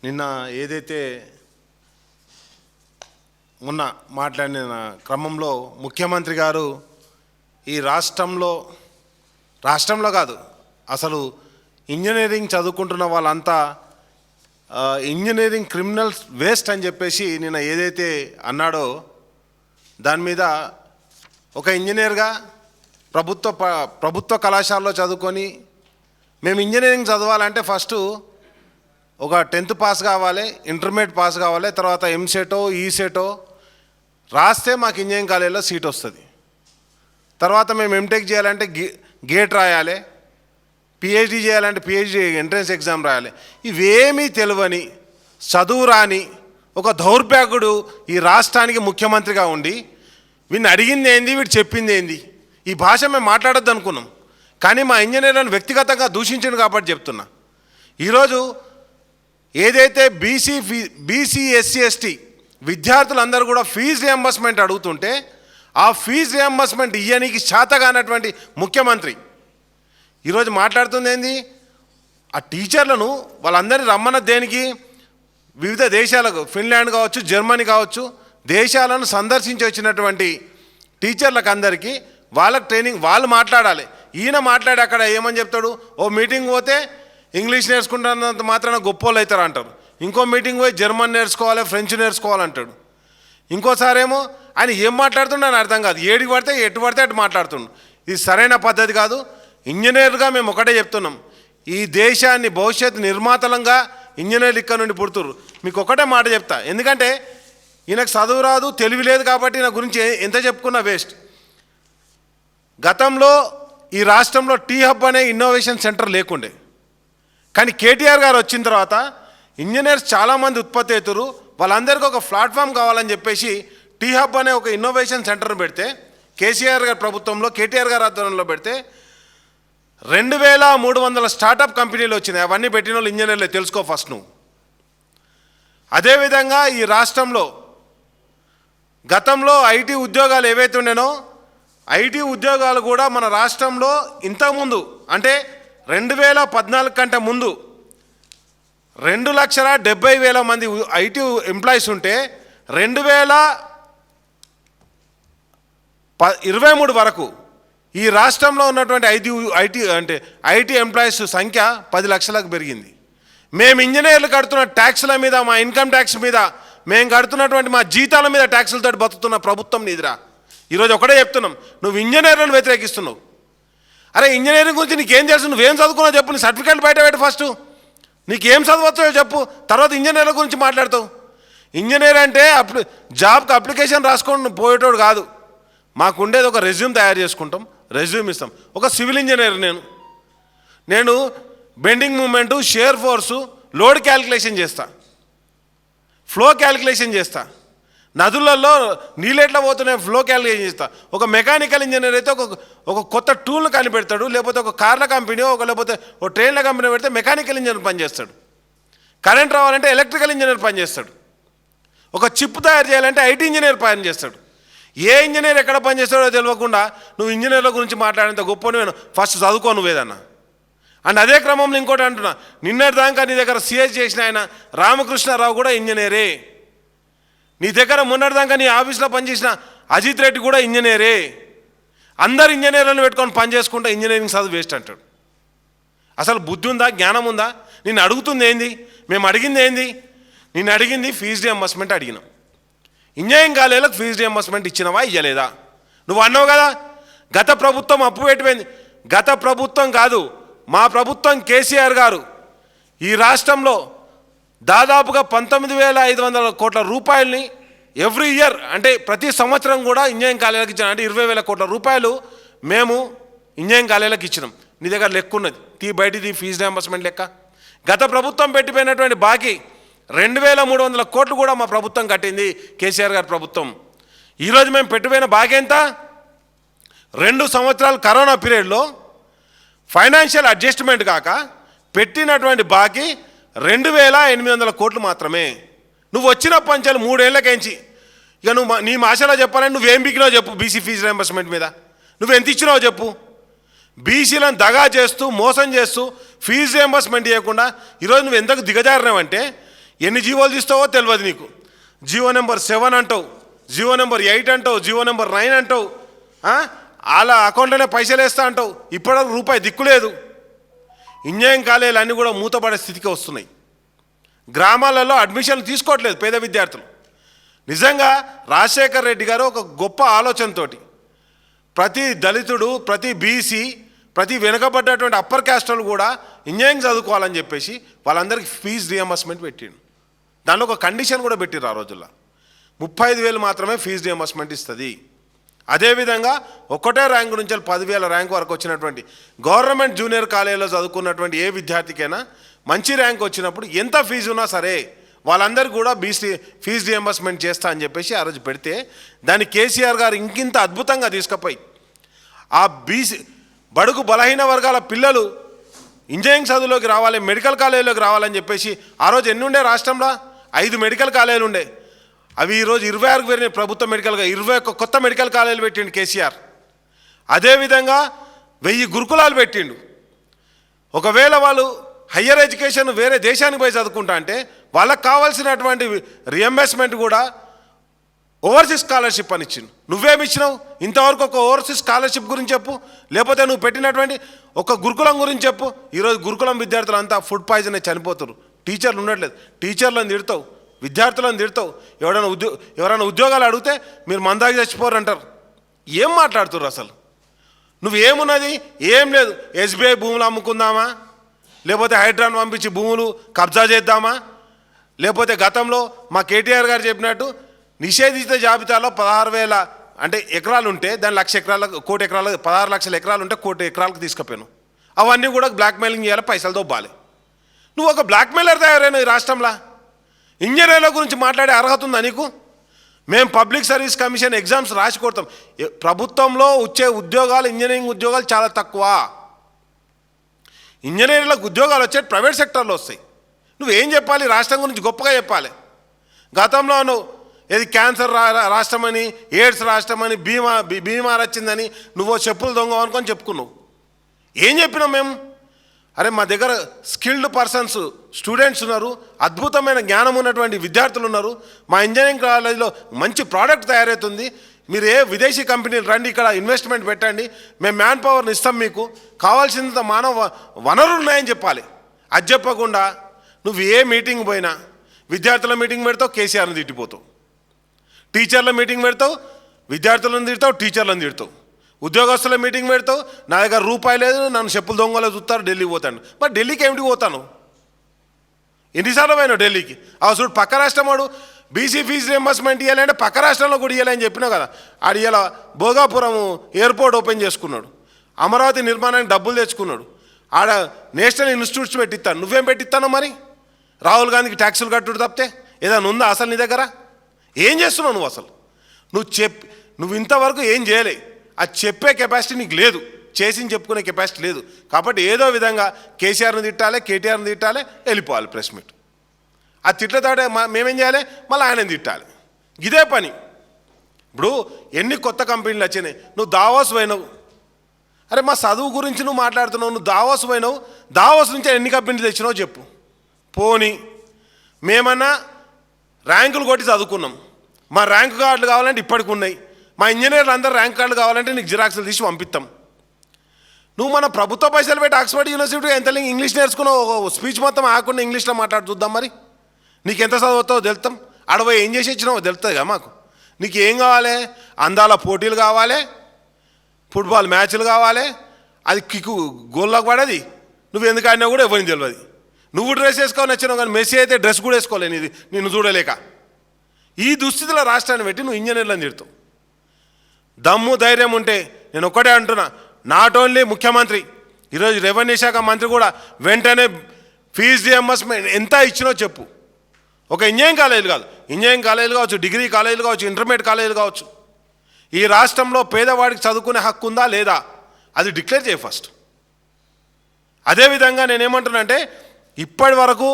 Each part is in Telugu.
నిన్న ఏదైతే మొన్న మాట్లాడిన క్రమంలో ముఖ్యమంత్రి గారు ఈ రాష్ట్రంలో కాదు అసలు ఇంజనీరింగ్ చదువుకుంటున్న వాళ్ళంతా ఇంజనీరింగ్ క్రిమినల్స్ వేస్ట్ అని చెప్పేసి నిన్న ఏదైతే అన్నాడో దాని మీద ఒక ఇంజనీర్గా ప్రభుత్వ కళాశాలలో చదువుకొని మేము ఇంజనీరింగ్ చదవాలంటే ఫస్ట్ ఒక 10th పాస్ కావాలి, ఇంటర్మీడియట్ పాస్ కావాలి, తర్వాత ఎంసెటో ఈసెటో రాస్తే మాకు ఇంజనీరింగ్ కాలేజీలో సీట్ వస్తుంది. తర్వాత మేము ఎంటెక్ చేయాలంటే గేట్ రాయాలి, పిహెచ్డి చేయాలంటే పిహెచ్డి ఎంట్రన్స్ ఎగ్జామ్ రాయాలి. ఇవేమీ తెలియని చదువు రాని ఒక దౌర్భాగ్యుడు ఈ రాష్ట్రానికి ముఖ్యమంత్రిగా ఉండి వీడిని అడిగింది ఏంది, వీడు చెప్పింది ఏంది, ఈ భాష మేము మాట్లాడొద్దు అనుకున్నాం. కానీ మా ఇంజనీర్లను వ్యక్తిగతంగా దూషించిండు కాబట్టి చెప్తున్నా. ఈరోజు ఏదైతే బీసీ ఎస్సీ ఎస్టీ విద్యార్థులందరూ కూడా ఫీజు రియంబర్స్మెంట్ అడుగుతుంటే ఆ ఫీజు రియంబర్స్మెంట్ ఇయ్యనికి శాతగానటువంటి ముఖ్యమంత్రి ఈరోజు మాట్లాడుతుంది ఏంది, ఆ టీచర్లను వాళ్ళందరినీ రమ్మన్న దేనికి, వివిధ దేశాలకు ఫిన్లాండ్ కావచ్చు, జర్మనీ కావచ్చు, దేశాలను సందర్శించి వచ్చినటువంటి టీచర్లకు అందరికీ వాళ్ళకి ట్రైనింగ్ వాళ్ళు మాట్లాడాలి. ఈయన మాట్లాడి అక్కడ ఏమని చెప్తాడు, ఓ మీటింగ్ పోతే ఇంగ్లీష్ నేర్చుకుంటున్నంత మాత్రాన గొప్పోళ్ళు అవుతారు అంటారు, ఇంకో మీటింగ్ పోయి జర్మన్ నేర్చుకోవాలి, ఫ్రెంచ్ నేర్చుకోవాలంటాడు, ఇంకోసారేమో ఆయన ఏం మాట్లాడుతుండో అని అర్థం కాదు, ఏడికి పడితే ఎటు పడితే అటు మాట్లాడుతుండు. ఇది సరైన పద్ధతి కాదు. ఇంజనీర్గా మేము ఒకటే చెప్తున్నాం, ఈ దేశాన్ని భవిష్యత్ నిర్మాతలంగా ఇంజనీర్లు ఇక్కడ నుండి పుడుతురు. మీకు ఒకటే మాట చెప్తా, ఎందుకంటే ఈయనకు చదువు రాదు, తెలివి లేదు కాబట్టి ఈయన గురించి ఎంత చెప్పుకున్నా వేస్ట్. గతంలో ఈ రాష్ట్రంలో టీ హబ్ అనే ఇన్నోవేషన్ సెంటర్ లేకుండే, కానీ కేటీఆర్ గారు వచ్చిన తర్వాత ఇంజనీర్స్ చాలామంది ఉత్పత్తి అవుతారు, వాళ్ళందరికీ ఒక ప్లాట్ఫామ్ కావాలని చెప్పేసి టీ హబ్ అనే ఒక ఇన్నోవేషన్ సెంటర్ను పెడితే కేసీఆర్ గారి ప్రభుత్వంలో కేటీఆర్ గారి ఆధ్వర్యంలో పెడితే 2300 స్టార్టప్ కంపెనీలు వచ్చినాయి. అవన్నీ పెట్టిన వాళ్ళు ఇంజనీర్లే, తెలుసుకో ఫస్ట్ నువ్వు. అదేవిధంగా ఈ రాష్ట్రంలో గతంలో ఐటీ ఉద్యోగాలు ఏవైతే ఉండేనో ఐటీ ఉద్యోగాలు కూడా మన రాష్ట్రంలో ఇంతకుముందు అంటే 2014 కంటే ముందు 2,70,000 మంది ఐటీ ఎంప్లాయీస్ ఉంటే 2023 వరకు ఈ రాష్ట్రంలో ఉన్నటువంటి ఐటీ ఎంప్లాయీస్ సంఖ్య 10 లక్షలకు పెరిగింది. మేము ఇంజనీర్లు కడుతున్న ట్యాక్సుల మీద, మా ఇన్కమ్ ట్యాక్స్ మీద, మేము కడుతున్నటువంటి మా జీతాల మీద ట్యాక్సులతో బతుకుతున్న ప్రభుత్వం నీదిరా. ఈరోజు ఒకటే చెప్తున్నాం, నువ్వు ఇంజనీర్లను వ్యతిరేకిస్తున్నావు. అరే ఇంజనీరింగ్ గురించి నీకేం తెలుసు, నువ్వేం చదువుకున్నావు చెప్పు, నీ సర్టిఫికేట్ బయట పెట్టు ఫస్ట్, నీకేం చదవచ్చో చెప్పు, తర్వాత ఇంజనీర్ల గురించి మాట్లాడతావు. ఇంజనీర్ అంటే జాబ్కి అప్లికేషన్ రాసుకొని పోయేటోడు కాదు. మాకు ఉండేది ఒక రెజ్యూమ్ తయారు చేసుకుంటాం, రెజ్యూమ్ ఇస్తాం. ఒక సివిల్ ఇంజనీర్ నేను bending movement, share force, load calculation చేస్తా, ఫ్లో క్యాలిక్యులేషన్ చేస్తా, నదులలో నీళ్ళు ఎట్లా పోతున్నాయి ఫ్లో క్యాలిక్యులేషన్ చేస్తా. ఒక మెకానికల్ ఇంజనీర్ అయితే ఒక కొత్త టూల్ను కనిపెడతాడు, లేకపోతే ఒక కార్ల కంపెనీ లేకపోతే ఒక ట్రైన్ల కంపెనీ పెడితే మెకానికల్ ఇంజనీర్ పనిచేస్తాడు. కరెంట్ రావాలంటే ఎలక్ట్రికల్ ఇంజనీర్ పనిచేస్తాడు. ఒక చిప్ తయారు చేయాలంటే ఐటీ ఇంజనీర్ పనిచేస్తాడు. ఏ ఇంజనీర్ ఎక్కడ పనిచేస్తాడో తెలియకుండా నువ్వు ఇంజనీర్ల గురించి మాట్లాడేంత గొప్ప నేను ఫస్ట్ చదువుకో నువ్వేదన్నా. అండ్ అదే క్రమంలో ఇంకోటి అంటున్నా, నిన్నటి దాకా నీ దగ్గర సిఎస్ చేసిన ఆయన రామకృష్ణారావు కూడా ఇంజనీరే, నీ దగ్గర మొన్నటిదాకా నీ ఆఫీస్లో పనిచేసిన అజిత్ రెడ్డి కూడా ఇంజనీరే. అందరు ఇంజనీర్లను పెట్టుకొని పని చేసుకుంటే ఇంజనీరింగ్ చదువు వేస్ట్ అంటాడు. అసలు బుద్ధి ఉందా, జ్ఞానం ఉందా? నేను అడుగుతుంది ఏంది, మేము అడిగింది ఏంది, నేను అడిగింది ఫీజు రియంబర్స్మెంట్ అడిగినాం. ఇంజనీరింగ్ కాలేజీలకు ఫీజు రియంబర్స్మెంట్ ఇచ్చినవా ఇయ్యలేదా? నువ్వు అన్నావు కదా గత ప్రభుత్వం అప్పు పెట్టిపోయింది. గత ప్రభుత్వం కాదు, మా ప్రభుత్వం కేసీఆర్ గారు ఈ రాష్ట్రంలో దాదాపుగా 19,500 కోట్ల రూపాయలని ఎవ్రీ ఇయర్ అంటే ప్రతి సంవత్సరం కూడా ఇంజనీరింగ్ కాలేజీలకు ఇచ్చినాం. అంటే 20,000 కోట్ల రూపాయలు మేము ఇంజనీరింగ్ కాలేజీలకు ఇచ్చినాం. నీ దగ్గర లెక్క ఉన్నది, బయటిది ఫీజు రియంబర్స్మెంట్ లెక్క. గత ప్రభుత్వం పెట్టిపోయినటువంటి బాకీ 2,300 కోట్లు కూడా మా ప్రభుత్వం కట్టింది, కేసీఆర్ గారి ప్రభుత్వం. ఈరోజు మేము పెట్టిపోయిన బాకీ ఎంత? 2 సంవత్సరాలు కరోనా పీరియడ్లో ఫైనాన్షియల్ అడ్జస్ట్మెంట్ కాక పెట్టినటువంటి బాకీ 2,800 కోట్లు మాత్రమే. నువ్వు వచ్చిన పంచాలు 3 ఏళ్ళకేంచి ఇక నీ మాషలో చెప్పాలని నువ్వేం బిగినావు చెప్పు. బీసీ ఫీజు రియంబర్స్మెంట్ మీద నువ్వెంత ఇచ్చినావు చెప్పు. బీసీలను దగా చేస్తూ మోసం చేస్తూ ఫీజు రియంబర్స్మెంట్ చేయకుండా ఈరోజు నువ్వు ఎంతకు దిగజారినావంటే ఎన్ని జీవోలు తీస్తావో తెలియదు నీకు. జీవో నెంబర్ 7 అంటావు, జీవో నెంబర్ 8 అంటావు, జీవో నెంబర్ 9 అంటావు, వాళ్ళ అకౌంట్లోనే పైసలు వేస్తా అంటావు. ఇప్పటివరకు రూపాయి దిక్కులేదు. ఇంజనీరింగ్ కాలేజీలు అన్నీ కూడా మూతపడే స్థితికి వస్తున్నాయి. గ్రామాలలో అడ్మిషన్లు తీసుకోవట్లేదు పేద విద్యార్థులు. నిజంగా రాజశేఖర్ రెడ్డి గారు ఒక గొప్ప ఆలోచనతోటి ప్రతి దళితుడు, ప్రతి బీసీ, ప్రతి వెనుకబడ్డటువంటి అప్పర్ క్యాస్టర్లు కూడా ఇంజనీరింగ్ చదువుకోవాలని చెప్పేసి వాళ్ళందరికీ ఫీజు రియంబర్స్మెంట్ పెట్టిండు. దానిలో ఒక కండిషన్ కూడా పెట్టిర్రు. ఆ రోజుల్లో 35,000 మాత్రమే ఫీజు రియంబర్స్మెంట్ ఇస్తుంది. అదేవిధంగా ఒకటే ర్యాంకు నుంచి 10,000 ర్యాంకు వరకు వచ్చినటువంటి గవర్నమెంట్ జూనియర్ కాలేజీలో చదువుకున్నటువంటి ఏ విద్యార్థికైనా మంచి ర్యాంక్ వచ్చినప్పుడు ఎంత ఫీజు ఉన్నా సరే వాళ్ళందరికీ కూడా ఫీజు రియంబర్స్మెంట్ చేస్తా అని చెప్పేసి ఆ రోజు పెడితే దాన్ని కేసీఆర్ గారు ఇంకింత అద్భుతంగా తీసుకుపోయి ఆ బీసీ బడుగు బలహీన వర్గాల పిల్లలు ఇంజనీరింగ్ చదువులోకి రావాలి, మెడికల్ కాలేజీలోకి రావాలని చెప్పేసి ఆ రోజు ఎన్ని ఉండే రాష్ట్రంలో? 5 మెడికల్ కాలేజీలు ఉండే. అవి ఈరోజు 26 పెరిగినాయి. ప్రభుత్వ మెడికల్గా 21 కొత్త మెడికల్ కాలేజీలు పెట్టిండు కేసీఆర్. అదేవిధంగా 1000 గురుకులాలు పెట్టిండు. ఒకవేళ వాళ్ళు హయ్యర్ ఎడ్యుకేషన్ వేరే దేశానికి పోయి చదువుకుంటా అంటే వాళ్ళకు కావాల్సినటువంటి రియంబర్స్మెంట్ కూడా ఓవర్సీస్ స్కాలర్షిప్ అని ఇచ్చిండు. నువ్వేమిచ్చినావు ఇంతవరకు? ఒక ఓవర్సీస్ స్కాలర్షిప్ గురించి చెప్పు, లేకపోతే నువ్వు పెట్టినటువంటి ఒక గురుకులం గురించి చెప్పు. ఈరోజు గురుకులం విద్యార్థులు అంతా ఫుడ్ పాయిజన్ చనిపోతారు. టీచర్లు ఉండట్లేదు. టీచర్లను తిడతావు, విద్యార్థులను తిడతావు. ఎవరైనా ఉద్యోగాలు అడిగితే మీరు మందాకి చచ్చిపోరు అంటారు. ఏం మాట్లాడుతుర్రు అసలు? నువ్వేమున్నది? ఏం లేదు. ఎస్బీఐ భూములు అమ్ముకుందామా, లేకపోతే హైడ్రాన్ పంపించి భూములు కబ్జా చేద్దామా, లేకపోతే గతంలో మా కేటీఆర్ గారు చెప్పినట్టు నిషేధిత జాబితాలో 16,000 అంటే ఎకరాలు ఉంటే దాని 1,00,000 ఎకరాల 1,00,000 ఎకరాలు 16 లక్షల ఎకరాలు ఉంటే 1,00,000 ఎకరాలకు తీసుకుపోయాను. అవన్నీ కూడా బ్లాక్మెయిలింగ్ చేయాలి, పైసలు దొబ్బాలి. నువ్వు ఒక బ్లాక్మెయిలర్ తయారైన ఈ రాష్ట్రంలో. ఇంజనీర్ల గురించి మాట్లాడే అర్హత ఉందా నీకు? మేము పబ్లిక్ సర్వీస్ కమిషన్ ఎగ్జామ్స్ రాసి కొడతాం. ప్రభుత్వంలో వచ్చే ఉద్యోగాలు, ఇంజనీరింగ్ ఉద్యోగాలు చాలా తక్కువ. ఇంజనీర్లకు ఉద్యోగాలు వచ్చే ప్రైవేట్ సెక్టర్లో వస్తాయి. నువ్వేం చెప్పాలి? రాష్ట్రం గురించి గొప్పగా చెప్పాలి. గతంలో నువ్వు ఏది క్యాన్సర్ రాష్ట్రమని, ఎయిడ్స్ రాష్ట్రమని, బీమార్ వచ్చిందని నువ్వు చెప్పులు దొంగ అనుకొని చెప్పుకున్నావు. ఏం చెప్పినావు మేము? అరే మా దగ్గర స్కిల్డ్ పర్సన్స్ స్టూడెంట్స్ ఉన్నారు, అద్భుతమైన జ్ఞానం ఉన్నటువంటి విద్యార్థులు ఉన్నారు. మా ఇంజనీరింగ్ కాలేజీలో మంచి ప్రోడక్ట్ తయారవుతుంది. మీరు ఏ విదేశీ కంపెనీలు రండి, ఇక్కడ ఇన్వెస్ట్మెంట్ పెట్టండి, మేము మ్యాన్ పవర్ని ఇస్తాం, మీకు కావాల్సినంత మానవ వనరులు ఉన్నాయని చెప్పాలి. అది చెప్పకుండా నువ్వు ఏ మీటింగ్ పోయినా విద్యార్థుల మీటింగ్ పెడతావు, కేసీఆర్ని తిట్టిపోతావు. టీచర్ల మీటింగ్ పెడతావు, విద్యార్థులను తిడతావు, టీచర్లను తిడతావు. ఉద్యోగస్తుల మీటింగ్ పెడతావు, నా దగ్గర రూపాయి లేదు, నన్ను చెప్పులు దొంగలో చూస్తారు, ఢిల్లీకి పోతాను. మరి ఢిల్లీకి ఏమిటికి పోతాను? ఎన్నిసార్లు పోయినావు ఢిల్లీకి? చూడు పక్క రాష్ట్రం వాడు బీసీ ఫీజు రియంబర్స్మెంట్ ఇవ్వాలంటే పక్క రాష్ట్రంలో కూడా ఇవ్వాలని చెప్పినావు కదా. ఆడు ఇలా భోగాపురం ఎయిర్పోర్ట్ ఓపెన్ చేసుకున్నాడు, అమరావతి నిర్మాణానికి డబ్బులు తెచ్చుకున్నాడు, ఆడ నేషనల్ ఇన్స్టిట్యూట్స్ పెట్టిస్తాను. నువ్వేం పెట్టిస్తాను మరి? రాహుల్ గాంధీకి ట్యాక్సులు కట్టుడు తప్పితే ఏదైనా ఉందా అసలు నీ దగ్గర? ఏం చేస్తున్నావు నువ్వు అసలు? నువ్వు ఇంతవరకు ఏం చేయలే. అది చెప్పే కెపాసిటీ నీకు లేదు, చేసి చెప్పుకునే కెపాసిటీ లేదు. కాబట్టి ఏదో విధంగా కేసీఆర్ని తిట్టాలి, కేటీఆర్ని తిట్టాలి, వెళ్ళిపోవాలి ప్రెస్ మీట్. ఆ తిట్లతోటే మేమేం చేయాలి? మళ్ళీ ఆయనని తిట్టాలి. ఇదే పని. ఇప్పుడు ఎన్ని కొత్త కంపెనీలు వచ్చినాయి. నువ్వు దావోస్ పోయినావు. అరే మా చదువు గురించి నువ్వు మాట్లాడుతున్నావు. నువ్వు దావోస్ పోయినావు, దావోస్ నుంచి ఎన్ని కంపెనీలు తెచ్చినావు చెప్పు. పోనీ మేమన్నా ర్యాంకులు కొట్టి చదువుకున్నాం, మా ర్యాంకు కార్డులు కావాలంటే ఇప్పటికి ఉన్నాయి. మా ఇంజనీర్లు అందరూ ర్యాంక్ కార్డులు కావాలంటే నీకు జిరాక్స్లు తీసి పంపిస్తాం. నువ్వు మన ప్రభుత్వ పైసలు పెట్టి ఆక్స్ఫర్డ్ యూనివర్సిటీ ఎంత ఇంగ్లీష్ నేర్చుకున్నావు, స్పీచ్ మొత్తం ఆకుండా ఇంగ్లీష్లో మాట్లాడి చూద్దాం. మరి నీకు ఎంత చదువుతావో తెలుస్తాం. అడవై ఏం చేసి ఇచ్చినావో తెలుస్తుంది కదా మాకు. నీకు ఏం కావాలి? అందాల పోటీలు కావాలి, ఫుట్బాల్ మ్యాచ్లు కావాలి, అది కిక్కు గోల్లోకి పడేది. నువ్వు ఎందుకు ఆడినా కూడా ఎవరిని తెలియదు. నువ్వు డ్రెస్ వేసుకోవాలి నచ్చినావు, కానీ మెస్సీ అయితే డ్రెస్ కూడా వేసుకోలేని ఇది నిన్ను చూడలేక. ఈ దుస్థితిలో రాష్ట్రాన్ని పెట్టి నువ్వు ఇంజనీర్లను తిడతావు. దమ్ము ధైర్యం ఉంటే నేను ఒక్కటే అంటున్నా, నాట్ ఓన్లీ ముఖ్యమంత్రి, ఈరోజు రెవెన్యూ శాఖ మంత్రి కూడా వెంటనే ఫీజు రియంబర్స్మెంట్ ఎంత ఇచ్చినో చెప్పు. ఒక ఇంజనీరింగ్ కాలేజీలు కాదు, ఇంజనీరింగ్ కాలేజీలు కావచ్చు, డిగ్రీ కాలేజీలు కావచ్చు, ఇంటర్మీడియట్ కాలేజీలు కావచ్చు, ఈ రాష్ట్రంలో పేదవాడికి చదువుకునే హక్కు ఉందా లేదా అది డిక్లేర్ చేయి ఫస్ట్. అదేవిధంగా నేనేమంటున్నానంటే ఇప్పటి వరకు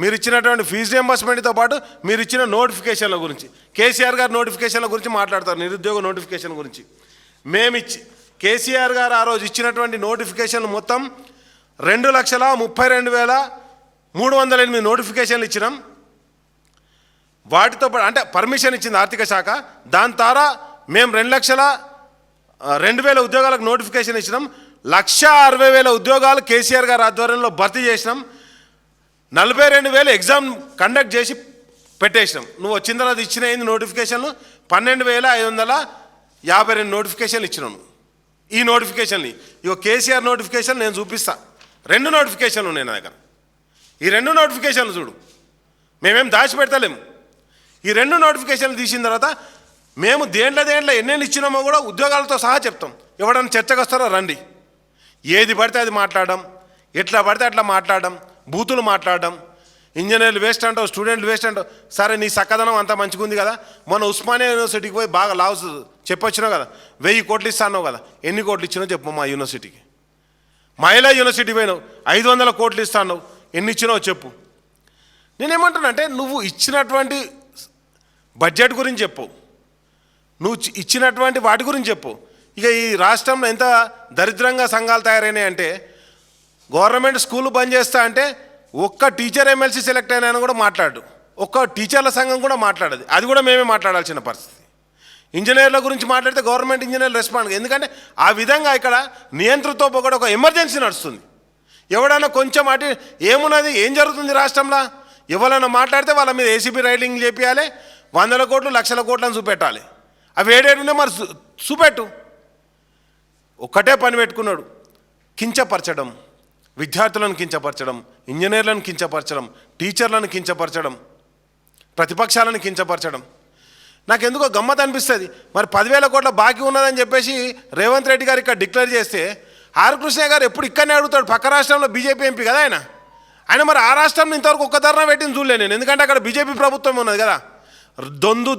మీరు ఇచ్చినటువంటి ఫీజు రియంబర్స్మెంట్తో పాటు మీరు ఇచ్చిన నోటిఫికేషన్ల గురించి, కేసీఆర్ గారు నోటిఫికేషన్ల గురించి మాట్లాడతారు, నిరుద్యోగ నోటిఫికేషన్ గురించి. కేసీఆర్ గారు ఆ రోజు ఇచ్చినటువంటి నోటిఫికేషన్లు మొత్తం 2,32,308 నోటిఫికేషన్లు ఇచ్చినాం. వాటితో పాటు అంటే పర్మిషన్ ఇచ్చింది ఆర్థిక శాఖ. దాని ద్వారా మేము 2,02,000 ఉద్యోగాలకు నోటిఫికేషన్ ఇచ్చినాం. 1,60,000 ఉద్యోగాలు కేసీఆర్ గారి ఆధ్వర్యంలో భర్తీ చేసినాం. 42,000 ఎగ్జామ్ కండక్ట్ చేసి పెట్టేసినాం. నువ్వు వచ్చిన తర్వాత ఇచ్చిన ఏంది నోటిఫికేషన్లు 12,552 నోటిఫికేషన్లు ఇచ్చినాను. ఈ నోటిఫికేషన్ని ఇక కేసీఆర్ నోటిఫికేషన్ నేను చూపిస్తా. 2 నోటిఫికేషన్లు ఉన్నాయి నా దగ్గర. ఈ 2 నోటిఫికేషన్లు చూడు, మేమేం దాచిపెడతలేము. ఈ 2 నోటిఫికేషన్లు తీసిన తర్వాత మేము దేంట్లో ఎన్నెన్ని ఇచ్చినామో కూడా ఉద్యోగాలతో సహా చెప్తాం. ఎవడన్నా చర్చకు వస్తారో రండి. ఏది పడితే అది మాట్లాడడం, ఎట్లా పడితే అట్లా మాట్లాడడం, బూతులు మాట్లాడడం, ఇంజనీర్లు వేస్ట్ అంటావు, స్టూడెంట్లు వేస్ట్ అంటావు. సరే నీ చక్కదనం అంతా మంచిగా ఉంది కదా, మన ఉస్మానియా యూనివర్సిటీకి పోయి బాగా లాస్ చెప్పొచ్చినావు కదా, 1000 కోట్లు ఇస్తాను కదా, ఎన్ని కోట్లు ఇచ్చినావు చెప్పు మా యూనివర్సిటీకి. మహిళా యూనివర్సిటీ పోయినావు 500 కోట్లు ఇస్తాను, ఎన్ని ఇచ్చినావు చెప్పు. నేనేమంటానంటే నువ్వు ఇచ్చినటువంటి బడ్జెట్ గురించి చెప్పు, నువ్వు ఇచ్చినటువంటి వాటి గురించి చెప్పు. ఇక ఈ రాష్ట్రంలో ఎంత దరిద్రంగా సంఘాలు తయారైనాయంటే, గవర్నమెంట్ స్కూల్ బంద్ చేస్తా అంటే ఒక్క టీచర్ ఎమ్మెల్సీ సెలెక్ట్ అయినా కూడా మాట్లాడు, ఒక్క టీచర్ల సంఘం కూడా మాట్లాడదు. అది కూడా మేమే మాట్లాడాల్సిన పరిస్థితి. ఇంజనీర్ల గురించి మాట్లాడితే గవర్నమెంట్ ఇంజనీర్లు రెస్పాండ్, ఎందుకంటే ఆ విధంగా ఇక్కడ నియంత్రణతో కూడా ఒక ఎమర్జెన్సీ నడుస్తుంది. ఎవడన్నా కొంచెం అటు ఏమున్నది, ఏం జరుగుతుంది రాష్ట్రంలో, ఎవరైనా మాట్లాడితే వాళ్ళ మీద ఏసీబీ రైడింగ్ చేపియాలి, 100 కోట్లు 1,00,000 కోట్లను చూపెట్టాలి. అవి ఏడేడునే మరి చూపెట్టు. ఒక్కటే పని పెట్టుకున్నాడు, కించపరచడం, విద్యార్థులను కించపరచడం, ఇంజనీర్లను కించపరచడం, టీచర్లను కించపరచడం, ప్రతిపక్షాలను కించపరచడం. నాకెందుకో గమ్మత్ అనిపిస్తుంది. మరి 10,000 కోట్ల బాకీ ఉన్నదని చెప్పేసి రేవంత్ రెడ్డి గారు ఇక్కడ డిక్లేర్ చేస్తే, ఆర్ కృష్ణ గారు ఎప్పుడు ఇక్కడనే అడుగుతాడు, పక్క రాష్ట్రంలో బీజేపీ ఎంపీ కదా ఆయన మరి ఆ రాష్ట్రంలో ఇంతవరకు ఒక్క ధర్నా పెట్టింది చూడలే నేను. ఎందుకంటే అక్కడ బీజేపీ ప్రభుత్వం ఉన్నది కదా.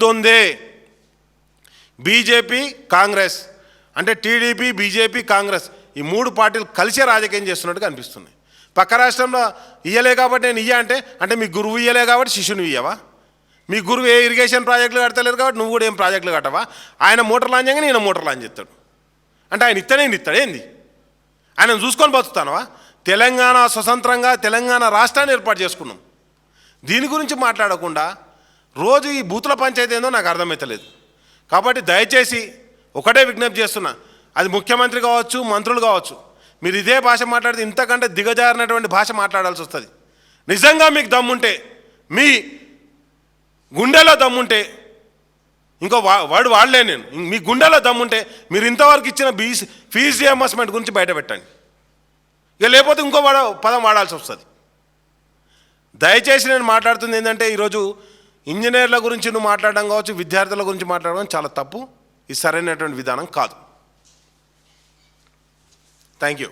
దొందే బీజేపీ కాంగ్రెస్ అంటే టీడీపీ బీజేపీ కాంగ్రెస్ ఈ 3 పార్టీలు కలిసే రాజకీయం చేస్తున్నట్టుగా అనిపిస్తుంది. పక్క రాష్ట్రంలో ఇయ్యలే కాబట్టి నేను అంటే మీ గురువు ఇయ్యలే కాబట్టి శిష్యుని ఇయ్యవా? మీ గురువు ఏ ఇరిగేషన్ ప్రాజెక్టులు కడతలేరు కాబట్టి నువ్వు కూడా ఏం ప్రాజెక్టులు కట్టవా? ఆయన మోటార్ లాంచ్ చేయగా నేను మోటార్ లాంచ్ చేస్తాడు అంటే ఆయన ఇస్తాడు ఏంది? ఆయన చూసుకొని బతుకుతానవా? తెలంగాణ స్వతంత్రంగా తెలంగాణ రాష్ట్రాన్ని ఏర్పాటు చేసుకున్నాం. దీని గురించి మాట్లాడకుండా రోజు ఈ బూతుల పంచాయతీ ఏందో నాకు అర్థమవుతలేదు. కాబట్టి దయచేసి ఒకటే విజ్ఞప్తి చేస్తున్నా, అది ముఖ్యమంత్రి కావచ్చు, మంత్రులు కావచ్చు, మీరు ఇదే భాష మాట్లాడితే ఇంతకంటే దిగజారినటువంటి భాష మాట్లాడాల్సి వస్తుంది. నిజంగా మీకు దమ్ముంటే, మీ గుండెలో దమ్ముంటే, ఇంకో వాడలే నేను, మీ గుండెలో దమ్ముంటే మీరు ఇంతవరకు ఇచ్చిన ఫీజు రియంబర్స్మెంట్ గురించి బయట పెట్టండి. ఇక లేకపోతే ఇంకో పదం వాడాల్సి వస్తుంది. దయచేసి నేను మాట్లాడుతుంది ఏంటంటే, ఈరోజు ఇంజనీర్ల గురించి నువ్వు మాట్లాడడం కావచ్చు, విద్యార్థుల గురించి మాట్లాడడం చాలా తప్పు. ఇది సరైనటువంటి విధానం కాదు. Thank you.